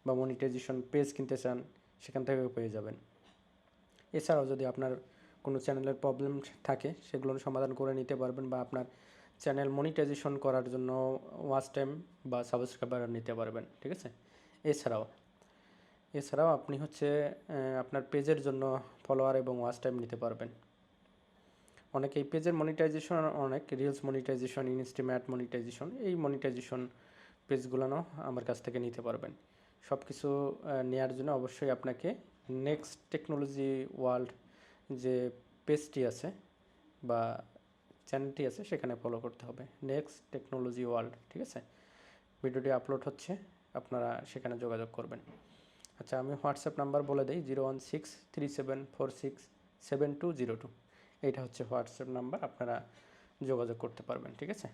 বা monetization page কিনতে চান সেখান থেকেও পেয়ে যাবেন। এছাড়াও যদি আপনার কোনো চ্যানেলের প্রবলেম থাকে সেগুলো সমাধান করে নিতে পারবেন, বা আপনার চ্যানেল মনিটাইজেশন করার জন্য ওয়াচ টাইম বা সাবস্ক্রাইবার নিতে পারবেন। ঠিক আছে। এছাড়াও আপনি হচ্ছে আপনার পেজের জন্য ফলোয়ার এবং ওয়াচ টাইম নিতে পারবেন। অনেক এই পেজের মনিটাইজেশন, অনেক রিলস মনিটাইজেশন, ইনস্টাম্যাট মনিটাইজেশন, এই মনিটাইজেশন পেজগুলো আমার কাছ থেকে নিতে পারবেন। সব কিছু নেওয়ার জন্য অবশ্যই আপনাকে নেক্সট টেকনোলজি ওয়ার্ল্ড যে পেজটি আছে বা চ্যানেলটি আছে সেখানে ফলো করতে হবে, নেক্সট টেকনোলজি ওয়ার্ল্ড। ঠিক আছে। ভিডিওটি আপলোড হচ্ছে, আপনারা সেখানে যোগাযোগ করবেন। আচ্ছা, আমি হোয়াটসঅ্যাপ নাম্বার বলে দিই, 01637467202। এইটা হচ্ছে হোয়াটসঅ্যাপ নাম্বার, আপনারা যোগাযোগ করতে পারবেন। ঠিক আছে।